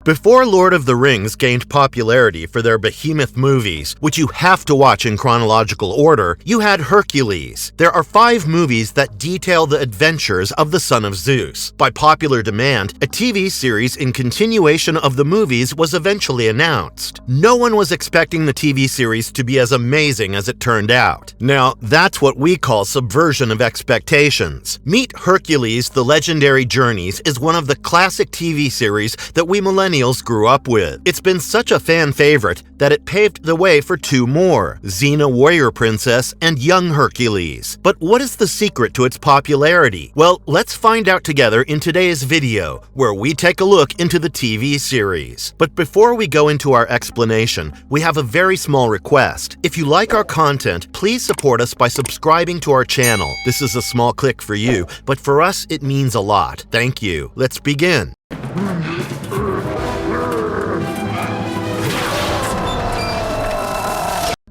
Before Lord of the Rings gained popularity for their behemoth movies, which you have to watch in chronological order, you had Hercules. There are 5 movies that detail the adventures of the son of Zeus. By popular demand, a TV series in continuation of the movies was eventually announced. No one was expecting the TV series to be as amazing as it turned out. Now, that's what we call subversion of expectations. Meet Hercules, The Legendary Journeys is one of the classic TV series that we millennials grew up with. It's been such a fan favorite that it paved the way for 2 more, Xena Warrior Princess and Young Hercules. But what is the secret to its popularity? Well, let's find out together in today's video, where we take a look into the TV series. But before we go into our explanation, we have a very small request. If you like our content, please support us by subscribing to our channel. This is a small click for you, but for us it means a lot. Thank you. Let's begin.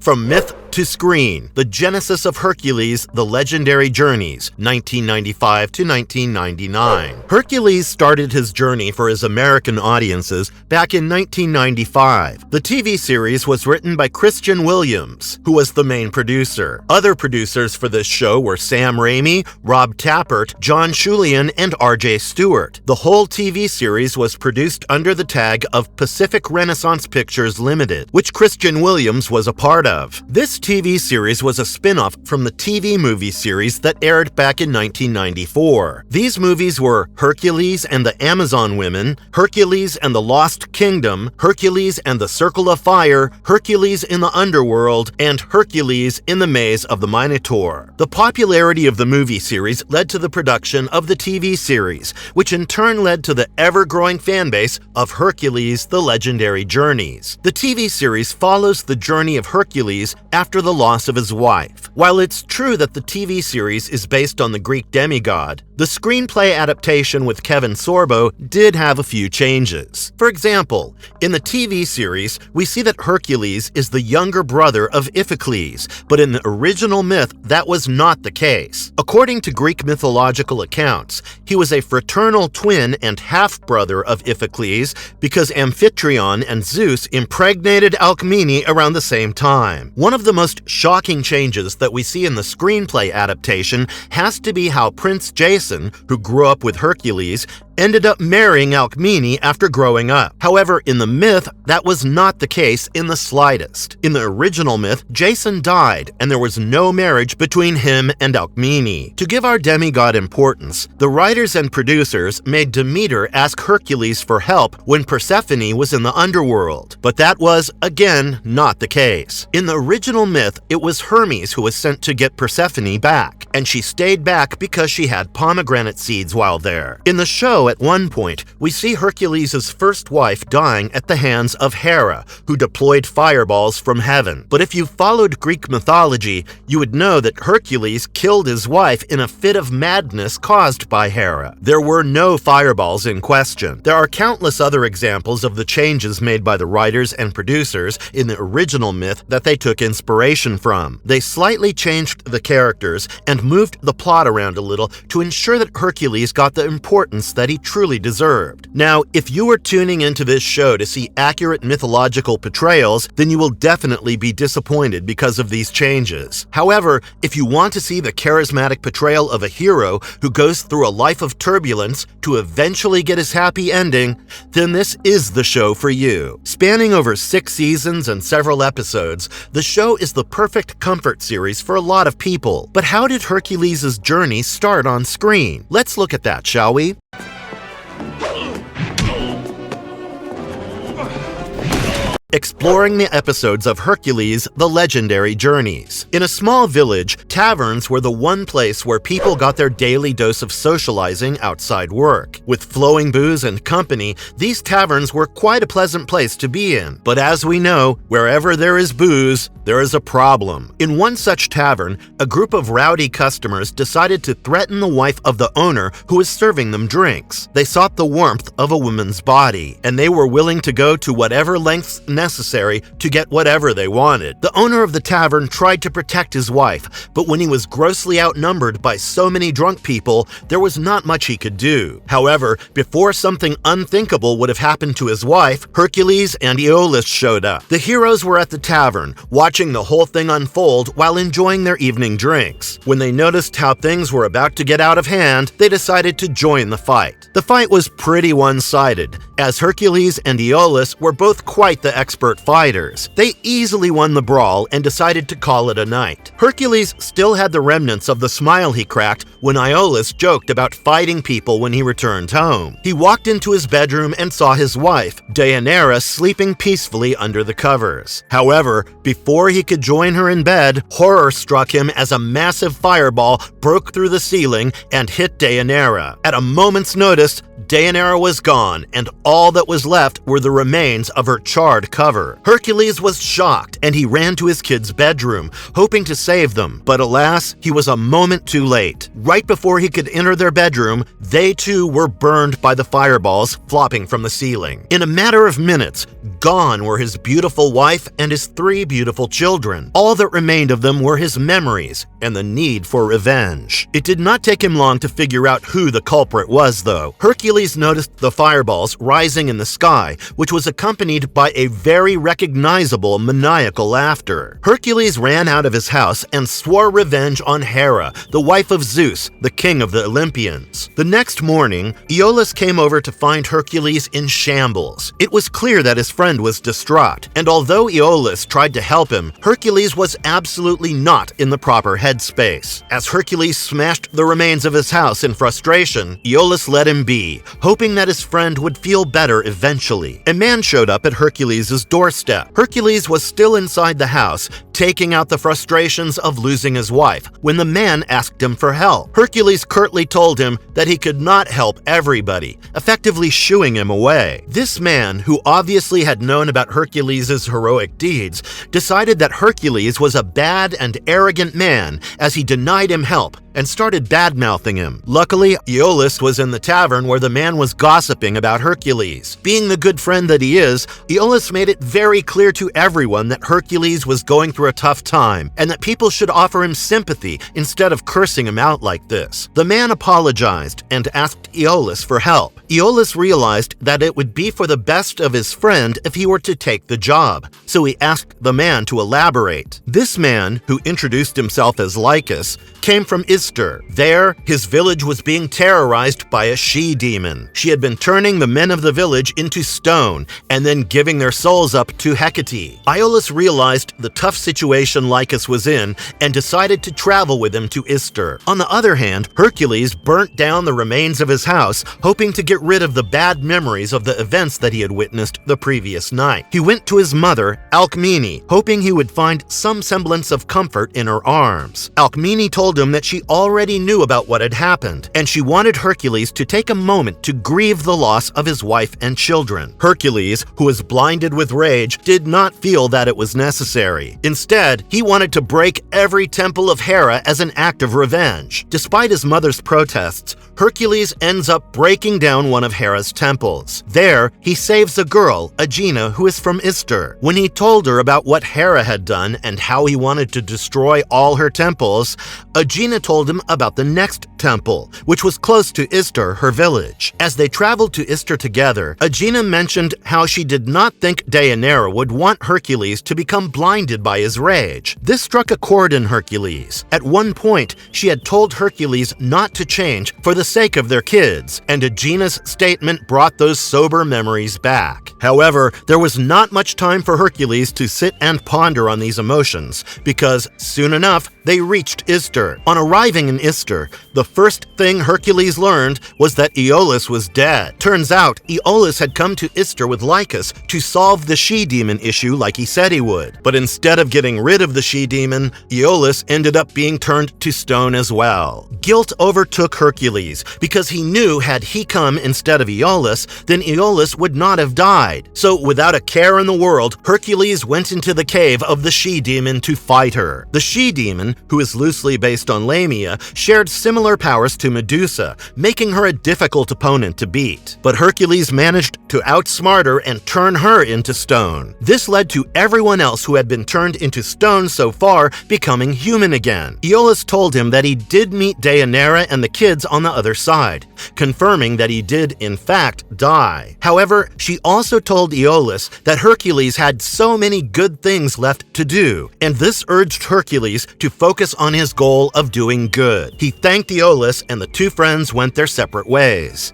From myth to screen, the genesis of Hercules, The Legendary Journeys, 1995 to 1999. Hercules started his journey for his American audiences back in 1995. The TV series was written by Christian Williams, who was the main producer. Other producers for this show were Sam Raimi, Rob Tappert, John Schulian, and R.J. Stewart. The whole TV series was produced under the tag of Pacific Renaissance Pictures Limited, which Christian Williams was a part of. This TV series was a spin-off from the TV movie series that aired back in 1994. These movies were Hercules and the Amazon Women, Hercules and the Lost Kingdom, Hercules and the Circle of Fire, Hercules in the Underworld, and Hercules in the Maze of the Minotaur. The popularity of the movie series led to the production of the TV series, which in turn led to the ever-growing fanbase of Hercules, The Legendary Journeys. The TV series follows the journey of Hercules after the loss of his wife. While it's true that the TV series is based on the Greek demigod, the screenplay adaptation with Kevin Sorbo did have a few changes. For example, in the TV series, we see that Hercules is the younger brother of Iphicles, but in the original myth, that was not the case. According to Greek mythological accounts, he was a fraternal twin and half-brother of Iphicles because Amphitryon and Zeus impregnated Alcmene around the same time. One of the most shocking changes that we see in the screenplay adaptation has to be how Prince Jason, who grew up with Hercules, ended up marrying Alcmene after growing up. However, in the myth, that was not the case in the slightest. In the original myth, Jason died, and there was no marriage between him and Alcmene. To give our demigod importance, the writers and producers made Demeter ask Hercules for help when Persephone was in the underworld, but that was, again, not the case. In the original myth, it was Hermes who was sent to get Persephone back, and she stayed back because she had pomegranate seeds while there. In the show, at one point, we see Hercules' first wife dying at the hands of Hera, who deployed fireballs from heaven. But if you followed Greek mythology, you would know that Hercules killed his wife in a fit of madness caused by Hera. There were no fireballs in question. There are countless other examples of the changes made by the writers and producers in the original myth that they took inspiration from. They slightly changed the characters and moved the plot around a little to ensure that Hercules got the importance that he truly deserved. Now, if you were tuning into this show to see accurate mythological portrayals, then you will definitely be disappointed because of these changes. However, if you want to see the charismatic portrayal of a hero who goes through a life of turbulence to eventually get his happy ending, then this is the show for you. Spanning over 6 seasons and several episodes, the show is the perfect comfort series for a lot of people. But how did Hercules' journey start on screen? Let's look at that, shall we? Exploring the episodes of Hercules, The Legendary Journeys. In a small village, taverns were the one place where people got their daily dose of socializing outside work. With flowing booze and company, these taverns were quite a pleasant place to be in. But as we know, wherever there is booze, there is a problem. In one such tavern, a group of rowdy customers decided to threaten the wife of the owner who was serving them drinks. They sought the warmth of a woman's body, and they were willing to go to whatever lengths necessary necessary to get whatever they wanted. The owner of the tavern tried to protect his wife, but when he was grossly outnumbered by so many drunk people, there was not much he could do. However, before something unthinkable would have happened to his wife, Hercules and Aeolus showed up. The heroes were at the tavern, watching the whole thing unfold while enjoying their evening drinks. When they noticed how things were about to get out of hand, they decided to join the fight. The fight was pretty one-sided, as Hercules and Aeolus were both quite the expert fighters. They easily won the brawl and decided to call it a night. Hercules still had the remnants of the smile he cracked when Aeolus joked about fighting people when he returned home. He walked into his bedroom and saw his wife, Deianira, sleeping peacefully under the covers. However, before he could join her in bed, horror struck him as a massive fireball broke through the ceiling and hit Deianira. At a moment's notice, Deianira was gone, and all that was left were the remains of her charred cover. Hercules was shocked, and he ran to his kids' bedroom, hoping to save them. But alas, he was a moment too late. Right before he could enter their bedroom, they too were burned by the fireballs flopping from the ceiling. In a matter of minutes, gone were his beautiful wife and his 3 beautiful children. All that remained of them were his memories and the need for revenge. It did not take him long to figure out who the culprit was, though. Hercules noticed the fireballs rising in the sky, which was accompanied by a very recognizable maniacal laughter. Hercules ran out of his house and swore revenge on Hera, the wife of Zeus, the king of the Olympians. The next morning, Aeolus came over to find Hercules in shambles. It was clear that his friend was distraught, and although Aeolus tried to help him, Hercules was absolutely not in the proper headspace. As Hercules smashed the remains of his house in frustration, Aeolus let him be, hoping that his friend would feel better eventually. A man showed up at Hercules' doorstep. Hercules was still inside the house, taking out the frustrations of losing his wife, when the man asked him for help. Hercules curtly told him that he could not help everybody, effectively shooing him away. This man, who obviously had known about Hercules' heroic deeds, decided that Hercules was a bad and arrogant man as he denied him help and started bad-mouthing him. Luckily, Aeolus was in the tavern where the man was gossiping about Hercules. Being the good friend that he is, Aeolus made it very clear to everyone that Hercules was going through a tough time and that people should offer him sympathy instead of cursing him out like this. The man apologized and asked Aeolus for help. Aeolus realized that it would be for the best of his friend if he were to take the job, so he asked the man to elaborate. This man, who introduced himself as Lycus, came from Ister. There, his village was being terrorized by a she-demon. She had been turning the men of the village into stone and then giving their souls up to Hecate. Aeolus realized the tough situation Lycus was in and decided to travel with him to Ister. On the other hand, Hercules burnt down the remains of his house, hoping to get rid of the bad memories of the events that he had witnessed the previous night. He went to his mother, Alcmene, hoping he would find some semblance of comfort in her arms. Alcmene told him that she already knew about what had happened, and she wanted Hercules to take a moment to grieve the loss of his wife and children. Hercules, who was blinded with rage, did not feel that it was necessary. Instead, he wanted to break every temple of Hera as an act of revenge. Despite his mother's protests, Hercules ends up breaking down one of Hera's temples. There, he saves a girl, Aegina, who is from Ister. When he told her about what Hera had done and how he wanted to destroy all her temples, Aegina told him about the next temple, which was close to Ister, her village. As they traveled to Ister together, Aegina mentioned how she did not think Deianira would want Hercules to become blinded by his rage. This struck a chord in Hercules. At one point, she had told Hercules not to change for the sake of their kids, and Aegina's statement brought those sober memories back. However, there was not much time for Hercules to sit and ponder on these emotions, because soon enough, they reached Ister. On arriving in Ister, the first thing Hercules learned was that Aeolus was dead. Turns out, Aeolus had come to Ister with Lycus to solve the she-demon issue like he said he would. But instead of getting rid of the she-demon, Aeolus ended up being turned to stone as well. Guilt overtook Hercules because he knew had he come instead of Aeolus, then Aeolus would not have died. died. So without a care in the world, Hercules went into the cave of the she-demon to fight her. The she-demon, who is loosely based on Lamia, shared similar powers to Medusa, making her a difficult opponent to beat. But Hercules managed to outsmart her and turn her into stone. This led to everyone else who had been turned into stone so far becoming human again. Iolaus told him that he did meet Deianira and the kids on the other side, confirming that he did in fact die. However, she also told Iolaus that Hercules had so many good things left to do, and this urged Hercules to focus on his goal of doing good. He thanked Iolaus, and the two friends went their separate ways.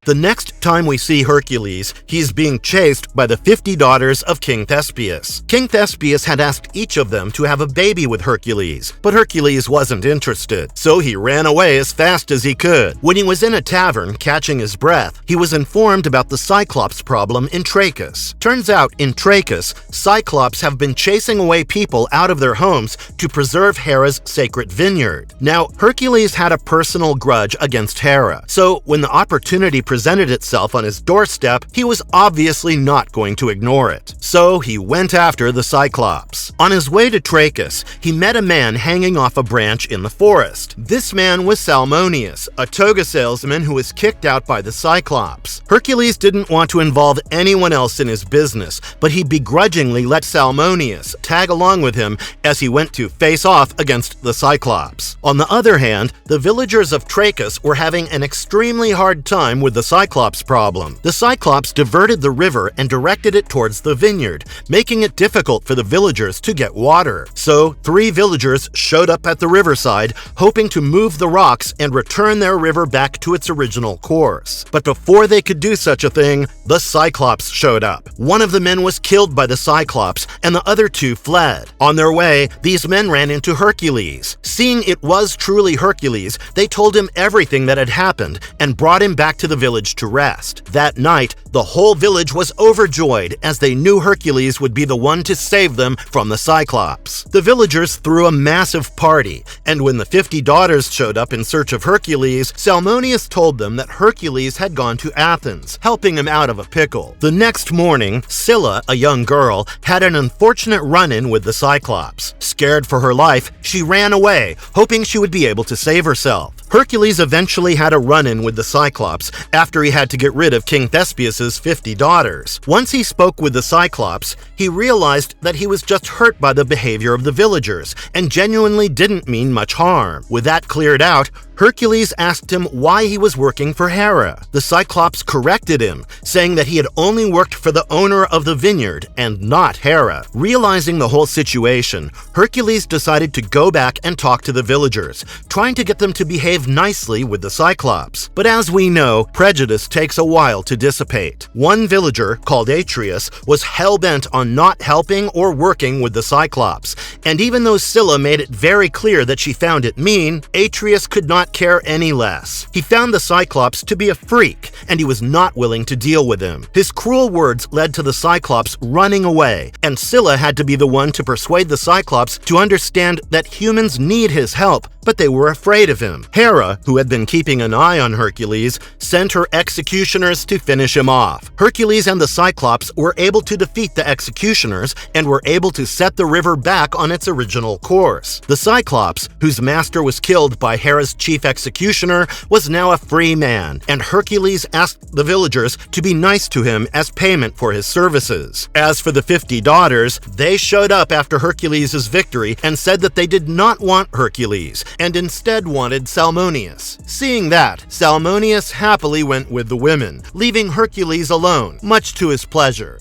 The next time we see Hercules, he's being chased by the 50 daughters of King Thespius. King Thespius had asked each of them to have a baby with Hercules, but Hercules wasn't interested, so he ran away as fast as he could. When he was in a tavern, catching his breath, he was informed about the Cyclops problem in Trachis. Turns out, in Trachis, Cyclops have been chasing away people out of their homes to preserve Hera's sacred vineyard. Now, Hercules had a personal grudge against Hera, so when the opportunity presented itself on his doorstep, he was obviously not going to ignore it. So he went after the Cyclops. On his way to Trachis, he met a man hanging off a branch in the forest. This man was Salmoneus, a toga salesman who was kicked out by the Cyclops. Hercules didn't want to involve anyone else in his business, but he begrudgingly let Salmoneus tag along with him as he went to face off against the Cyclops. On the other hand, the villagers of Trachis were having an extremely hard time with the Cyclops problem. The Cyclops diverted the river and directed it towards the vineyard, making it difficult for the villagers to get water. So 3 villagers showed up at the riverside, hoping to move the rocks and return their river back to its original course. But before they could do such a thing, the Cyclops showed up. One of the men was killed by the Cyclops, and the other 2 fled. On their way, these men ran into Hercules. Seeing it was truly Hercules, they told him everything that had happened and brought him back to the village to rest. That night, the whole village was overjoyed as they knew Hercules would be the one to save them from the Cyclops. The villagers threw a massive party, and when the 50 daughters showed up in search of Hercules, Salmoneus told them that Hercules had gone to Athens, helping him out of a pickle. The next morning, Scylla, a young girl, had an unfortunate run-in with the Cyclops. Scared for her life, she ran away, hoping she would be able to save herself. Hercules eventually had a run-in with the Cyclops after he had to get rid of King Thespius's 50 daughters. Once he spoke with the Cyclops, he realized that he was just hurt by the behavior of the villagers and genuinely didn't mean much harm. With that cleared out, Hercules asked him why he was working for Hera. The Cyclops corrected him, saying that he had only worked for the owner of the vineyard and not Hera. Realizing the whole situation, Hercules decided to go back and talk to the villagers, trying to get them to behave nicely with the Cyclops. But as we know, prejudice takes a while to dissipate. One villager, called Atreus, was hell-bent on not helping or working with the Cyclops, and even though Scylla made it very clear that she found it mean, Atreus could not care any less. He found the Cyclops to be a freak, and he was not willing to deal with him. His cruel words led to the Cyclops running away, and Scylla had to be the one to persuade the Cyclops to understand that humans need his help, but they were afraid of him. Hera, who had been keeping an eye on Hercules, sent her executioners to finish him off. Hercules and the Cyclops were able to defeat the executioners and were able to set the river back on its original course. The Cyclops, whose master was killed by Hera's chief executioner, was now a free man, and Hercules asked the villagers to be nice to him as payment for his services. As for the 50 daughters, they showed up after Hercules' victory and said that they did not want Hercules, and instead wanted Salmoneus. Seeing that, Salmoneus happily went with the women, leaving Hercules alone, much to his pleasure.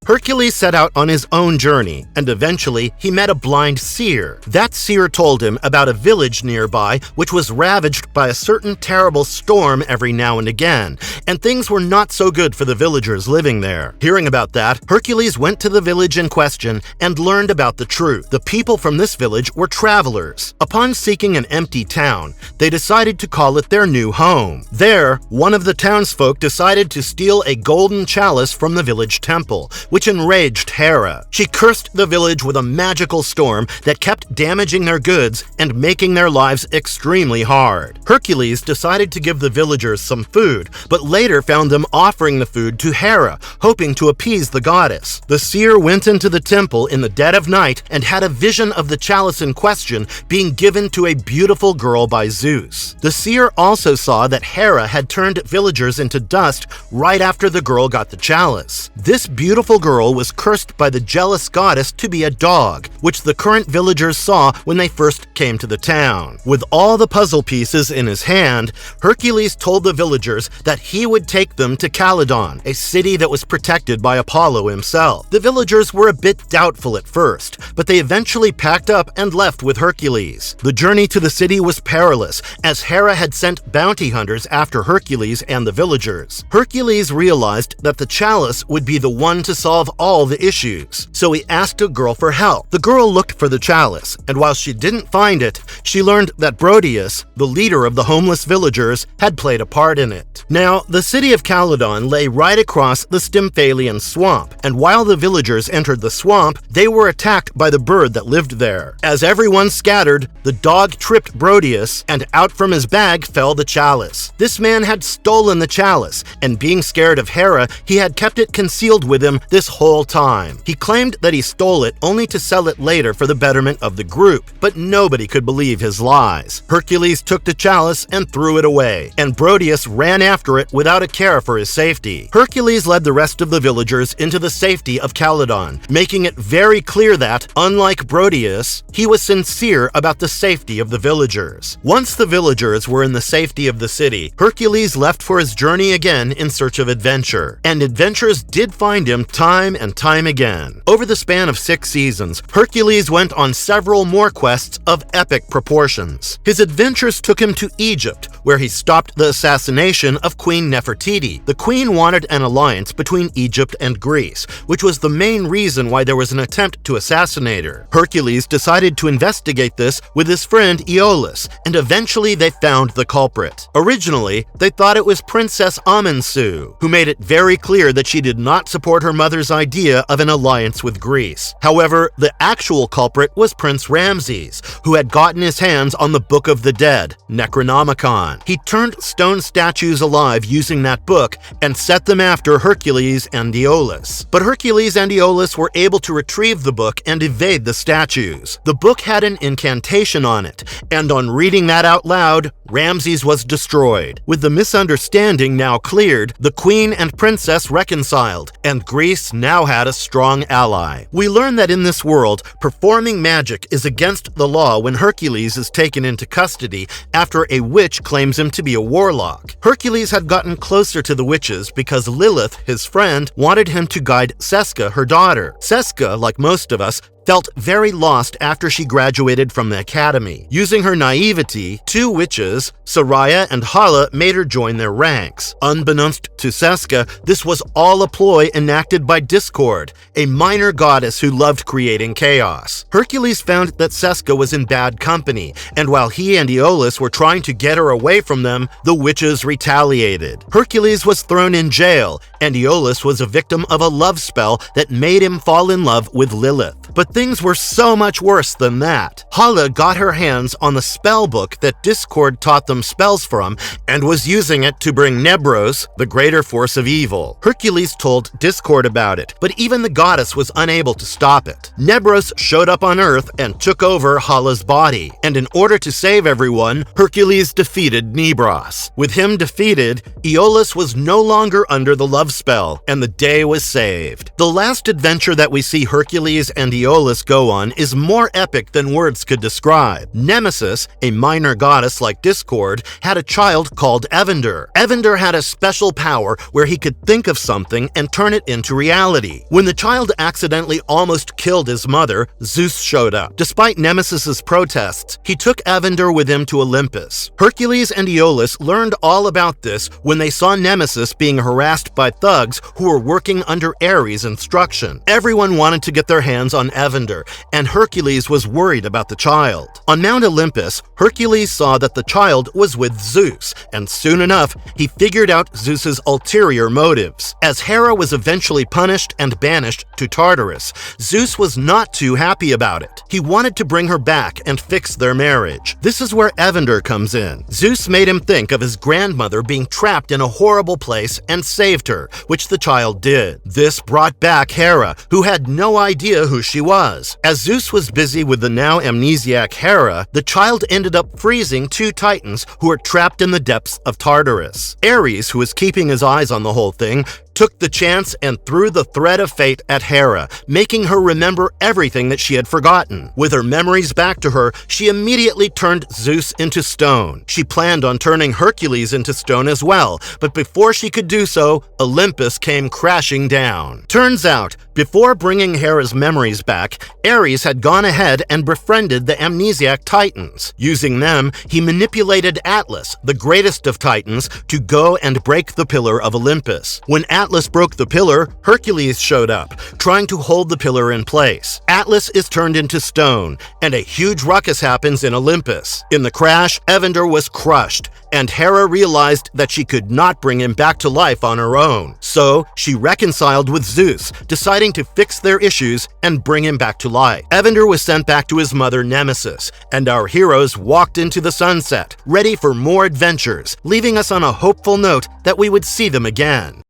Hercules set out on his own journey, and eventually he met a blind seer. That seer told him about a village nearby which was ravaged by a certain terrible storm every now and again, and things were not so good for the villagers living there. Hearing about that, Hercules went to the village in question and learned about the truth. The people from this village were travelers. Upon seeking an empty town, they decided to call it their new home. There, one of the townsfolk decided to steal a golden chalice from the village temple, which which enraged Hera. She cursed the village with a magical storm that kept damaging their goods and making their lives extremely hard. Hercules decided to give the villagers some food, but later found them offering the food to Hera, hoping to appease the goddess. The seer went into the temple in the dead of night and had a vision of the chalice in question being given to a beautiful girl by Zeus. The seer also saw that Hera had turned villagers into dust right after the girl got the chalice. This beautiful girl was cursed by the jealous goddess to be a dog, which the current villagers saw when they first came to the town. With all the puzzle pieces in his hand, Hercules told the villagers that he would take them to Calydon, a city that was protected by Apollo himself. The villagers were a bit doubtful at first, but they eventually packed up and left with Hercules. The journey to the city was perilous, as Hera had sent bounty hunters after Hercules and the villagers. Hercules realized that the chalice would be the one to solve all the issues, so he asked a girl for help. The girl looked for the chalice, and while she didn't find it, she learned that Proteus, the leader of the homeless villagers, had played a part in it. Now, the city of Calydon lay right across the Stymphalian swamp, and while the villagers entered the swamp, they were attacked by the bird that lived there. As everyone scattered, the dog tripped Proteus, and out from his bag fell the chalice. This man had stolen the chalice, and being scared of Hera, he had kept it concealed with him this whole time. He claimed that he stole it only to sell it later for the betterment of the group, but nobody could believe his lies. Hercules took the chalice and threw it away, and Proteus ran after it without a care for his safety. Hercules led the rest of the villagers into the safety of Calydon, making it very clear that, unlike Proteus, he was sincere about the safety of the villagers. Once the villagers were in the safety of the city, Hercules left for his journey again in search of adventure, and adventures did find him time and time again. Over the span of 6 seasons, Hercules went on several more quests of epic proportions. His adventures took him to Egypt, where he stopped the assassination of Queen Nefertiti. The queen wanted an alliance between Egypt and Greece, which was the main reason why there was an attempt to assassinate her. Hercules decided to investigate this with his friend Aeolus, and eventually they found the culprit. Originally, they thought it was Princess Amensu, who made it very clear that she did not support her mother's idea of an alliance with Greece. However, the actual culprit was Prince Ramses, who had gotten his hands on the Book of the Dead, Necronomicon. He turned stone statues alive using that book and set them after Hercules and Aeolus. But Hercules and Aeolus were able to retrieve the book and evade the statues. The book had an incantation on it, and on reading that out loud, Ramses was destroyed. With the misunderstanding now cleared, the queen and princess reconciled, and Greece now had a strong ally. We learn that in this world, performing magic is against the law when Hercules is taken into custody after a witch claims him to be a warlock. Hercules had gotten closer to the witches because Lilith, his friend, wanted him to guide Seska, her daughter. Seska, like most of us, felt very lost after she graduated from the academy. Using her naivety, 2 witches, Soraya and Hala, made her join their ranks. Unbeknownst to Seska, this was all a ploy enacted by Discord, a minor goddess who loved creating chaos. Hercules found that Seska was in bad company, and while he and Aeolus were trying to get her away from them, the witches retaliated. Hercules was thrown in jail, and Aeolus was a victim of a love spell that made him fall in love with Lilith. But things were so much worse than that. Hala got her hands on the spell book that Discord taught them spells from and was using it to bring Nebros, the greater force of evil. Hercules told Discord about it, but even the goddess was unable to stop it. Nebros showed up on Earth and took over Hala's body, and in order to save everyone, Hercules defeated Nebros. With him defeated, Aeolus was no longer under the love spell, and the day was saved. The last adventure that we see Hercules and Aeolus go on is more epic than words could describe. Nemesis, a minor goddess like Discord, had a child called Evander. Evander had a special power where he could think of something and turn it into reality. When the child accidentally almost killed his mother, Zeus showed up. Despite Nemesis's protests, he took Evander with him to Olympus. Hercules and Aeolus learned all about this when they saw Nemesis being harassed by thugs who were working under Ares' instruction. Everyone wanted to get their hands on Evander, Evander, and Hercules was worried about the child. On Mount Olympus, Hercules saw that the child was with Zeus, and soon enough, he figured out Zeus's ulterior motives. As Hera was eventually punished and banished to Tartarus, Zeus was not too happy about it. He wanted to bring her back and fix their marriage. This is where Evander comes in. Zeus made him think of his grandmother being trapped in a horrible place and saved her, which the child did. This brought back Hera, who had no idea who she was. As Zeus was busy with the now amnesiac Hera, the child ended up freezing two titans who were trapped in the depths of Tartarus. Ares, who was keeping his eyes on the whole thing, took the chance and threw the thread of fate at Hera, making her remember everything that she had forgotten. With her memories back to her, she immediately turned Zeus into stone. She planned on turning Hercules into stone as well, but before she could do so, Olympus came crashing down. Turns out, before bringing Hera's memories back, Ares had gone ahead and befriended the amnesiac Titans. Using them, he manipulated Atlas, the greatest of Titans, to go and break the pillar of Olympus. When Atlas broke the pillar, Hercules showed up, trying to hold the pillar in place. Atlas is turned into stone, and a huge ruckus happens in Olympus. In the crash, Evander was crushed, and Hera realized that she could not bring him back to life on her own. So, she reconciled with Zeus, deciding to fix their issues and bring him back to life. Evander was sent back to his mother Nemesis, and our heroes walked into the sunset, ready for more adventures, leaving us on a hopeful note that we would see them again.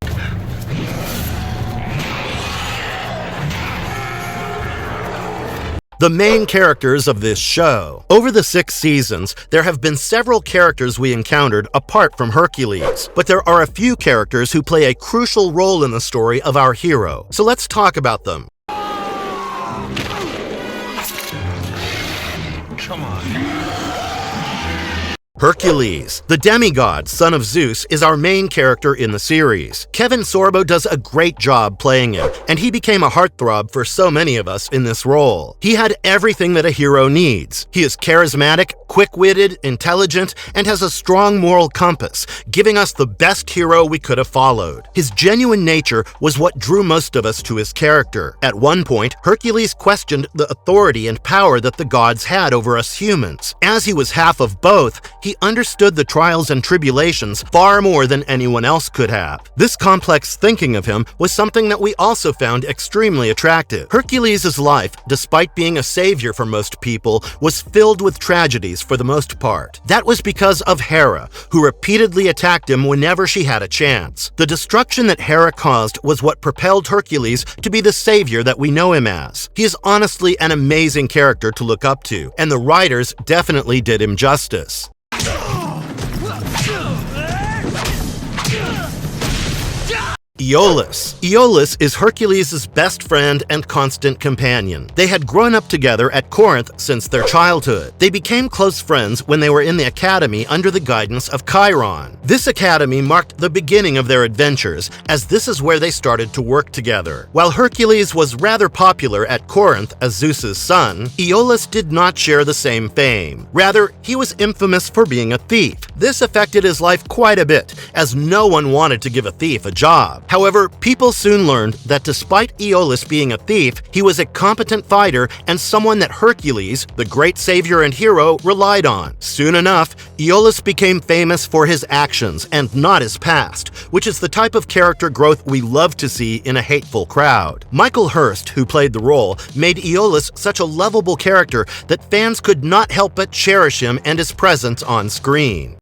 The main characters of this show. Over the 6 seasons, there have been several characters we encountered apart from Hercules, but there are a few characters who play a crucial role in the story of our hero. So let's talk about them. Come on. Hercules, the demigod, son of Zeus, is our main character in the series. Kevin Sorbo does a great job playing him, and he became a heartthrob for so many of us in this role. He had everything that a hero needs. He is charismatic, quick-witted, intelligent, and has a strong moral compass, giving us the best hero we could have followed. His genuine nature was what drew most of us to his character. At one point, Hercules questioned the authority and power that the gods had over us humans. As he was half of both, he understood the trials and tribulations far more than anyone else could have. This complex thinking of him was something that we also found extremely attractive. Hercules' life, despite being a savior for most people, was filled with tragedies for the most part. That was because of Hera, who repeatedly attacked him whenever she had a chance. The destruction that Hera caused was what propelled Hercules to be the savior that we know him as. He is honestly an amazing character to look up to, and the writers definitely did him justice. Iolaus. Iolaus is Hercules' best friend and constant companion. They had grown up together at Corinth since their childhood. They became close friends when they were in the academy under the guidance of Chiron. This academy marked the beginning of their adventures, as this is where they started to work together. While Hercules was rather popular at Corinth as Zeus's son, Iolaus did not share the same fame. Rather, he was infamous for being a thief. This affected his life quite a bit, as no one wanted to give a thief a job. However, people soon learned that despite Iolaus being a thief, he was a competent fighter and someone that Hercules, the great savior and hero, relied on. Soon enough, Iolaus became famous for his actions and not his past, which is the type of character growth we love to see in a hateful crowd. Michael Hurst, who played the role, made Iolaus such a lovable character that fans could not help but cherish him and his presence on screen.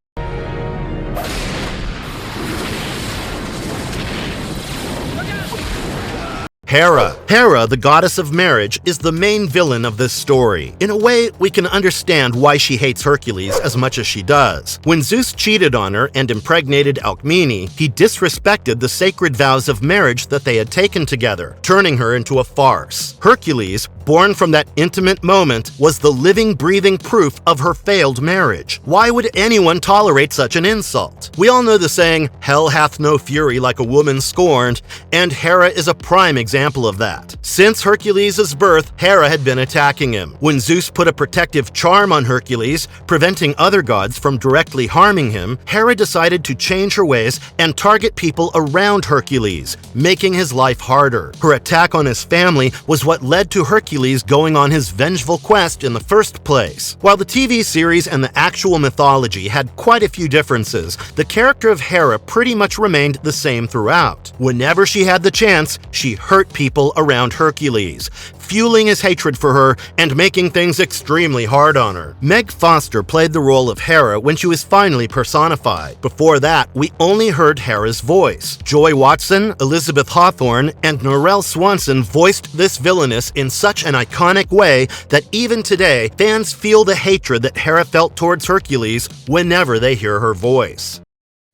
Hera. Hera, the goddess of marriage, is the main villain of this story. In a way, we can understand why she hates Hercules as much as she does. When Zeus cheated on her and impregnated Alcmene, he disrespected the sacred vows of marriage that they had taken together, turning her into a farce. Hercules, born from that intimate moment, was the living, breathing proof of her failed marriage. Why would anyone tolerate such an insult? We all know the saying, "Hell hath no fury like a woman scorned," and Hera is a prime example example of that. Since Hercules' birth, Hera had been attacking him. When Zeus put a protective charm on Hercules, preventing other gods from directly harming him, Hera decided to change her ways and target people around Hercules, making his life harder. Her attack on his family was what led to Hercules going on his vengeful quest in the first place. While the TV series and the actual mythology had quite a few differences, the character of Hera pretty much remained the same throughout. Whenever she had the chance, she hurt people around Hercules, fueling his hatred for her and making things extremely hard on her. Meg Foster played the role of Hera when she was finally personified. Before that, we only heard Hera's voice. Joy Watson, Elizabeth Hawthorne, and Norelle Swanson voiced this villainess in such an iconic way that even today, fans feel the hatred that Hera felt towards Hercules whenever they hear her voice.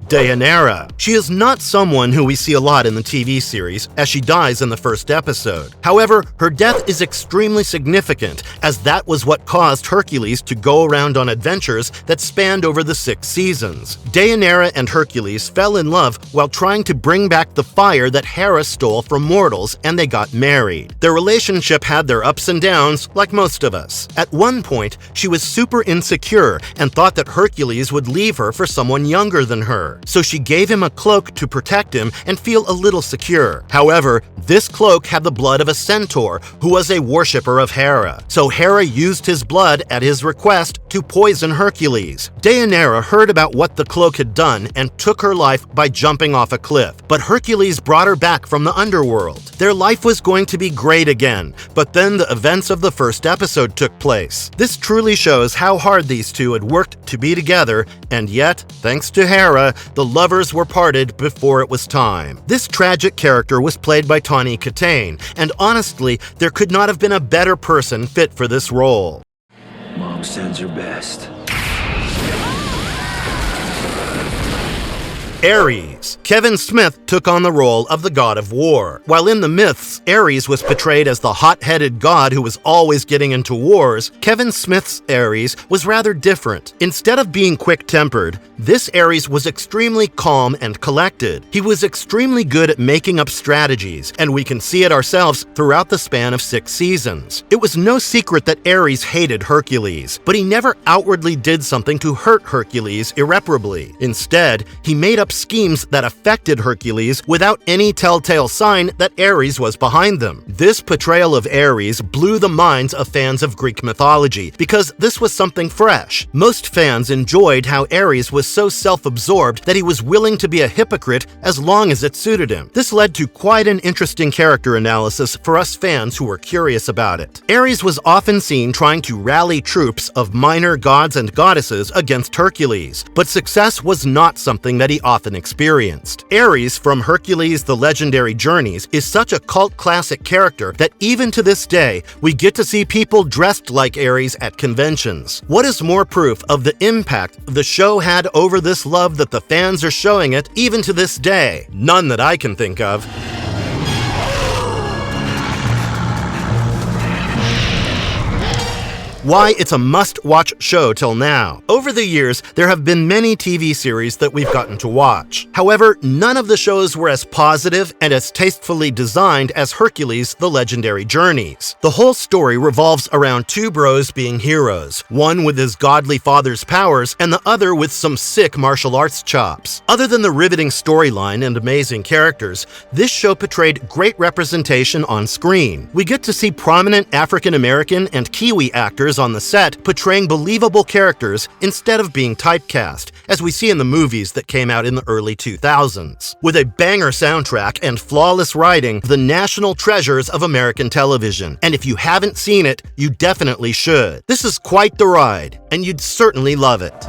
Deianira. She is not someone who we see a lot in the TV series, as she dies in the first episode. However, her death is extremely significant, as that was what caused Hercules to go around on adventures that spanned over the 6 seasons. Deianira and Hercules fell in love while trying to bring back the fire that Hera stole from mortals, and they got married. Their relationship had their ups and downs, like most of us. At one point, she was super insecure and thought that Hercules would leave her for someone younger than her. So she gave him a cloak to protect him and feel a little secure. However, this cloak had the blood of a centaur who was a worshipper of Hera. So Hera used his blood at his request to poison Hercules. Deianira heard about what the cloak had done and took her life by jumping off a cliff. But Hercules brought her back from the underworld. Their life was going to be great again, but then the events of the first episode took place. This truly shows how hard these two had worked to be together, and yet, thanks to Hera, the lovers were parted before it was time. This tragic character was played by Tawny Kitaen, and honestly, there could not have been a better person fit for this role. Mom sends her best. Ares. Kevin Smith took on the role of the god of war. While in the myths, Ares was portrayed as the hot-headed god who was always getting into wars, Kevin Smith's Ares was rather different. Instead of being quick-tempered, this Ares was extremely calm and collected. He was extremely good at making up strategies, and we can see it ourselves throughout the span of 6 seasons. It was no secret that Ares hated Hercules, but he never outwardly did something to hurt Hercules irreparably. Instead, he made up schemes that affected Hercules without any telltale sign that Ares was behind them. This portrayal of Ares blew the minds of fans of Greek mythology because this was something fresh. Most fans enjoyed how Ares was so self-absorbed that he was willing to be a hypocrite as long as it suited him. This led to quite an interesting character analysis for us fans who were curious about it. Ares was often seen trying to rally troops of minor gods and goddesses against Hercules, but success was not something that he often experienced. Ares from Hercules: The Legendary Journeys is such a cult classic character that even to this day, we get to see people dressed like Ares at conventions. What is more proof of the impact the show had over this love that the fans are showing it even to this day? None that I can think of. Why it's a must-watch show till now. Over the years, there have been many TV series that we've gotten to watch. However, none of the shows were as positive and as tastefully designed as Hercules: The Legendary Journeys. The whole story revolves around 2 bros being heroes, one with his godly father's powers and the other with some sick martial arts chops. Other than the riveting storyline and amazing characters, this show portrayed great representation on screen. We get to see prominent African American and Kiwi actors on the set portraying believable characters instead of being typecast, as we see in the movies that came out in the early 2000s. With a banger soundtrack and flawless writing, the national treasures of American television. And if you haven't seen it, you definitely should. This is quite the ride, and you'd certainly love it.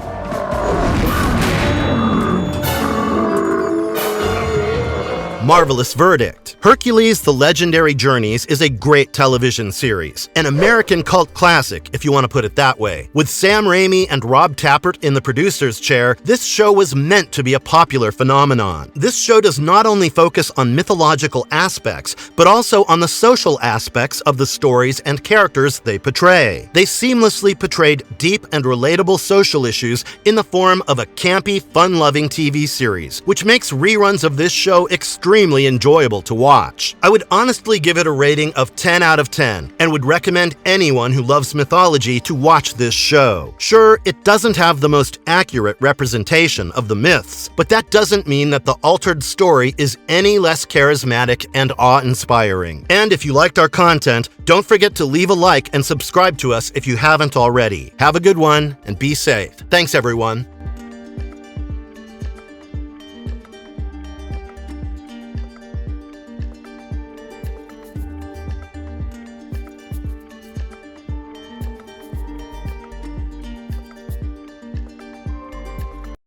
Marvelous verdict. Hercules: The Legendary Journeys is a great television series, an American cult classic, if you want to put it that way. With Sam Raimi and Rob Tappert in the producer's chair, this show was meant to be a popular phenomenon. This show does not only focus on mythological aspects, but also on the social aspects of the stories and characters they portray. They seamlessly portrayed deep and relatable social issues in the form of a campy, fun-loving TV series, which makes reruns of this show extremely extremely enjoyable to watch. I would honestly give it a rating of 10 out of 10 and would recommend anyone who loves mythology to watch this show. Sure, it doesn't have the most accurate representation of the myths, but that doesn't mean that the altered story is any less charismatic and awe-inspiring. And if you liked our content, don't forget to leave a like and subscribe to us if you haven't already. Have a good one and be safe. Thanks, everyone.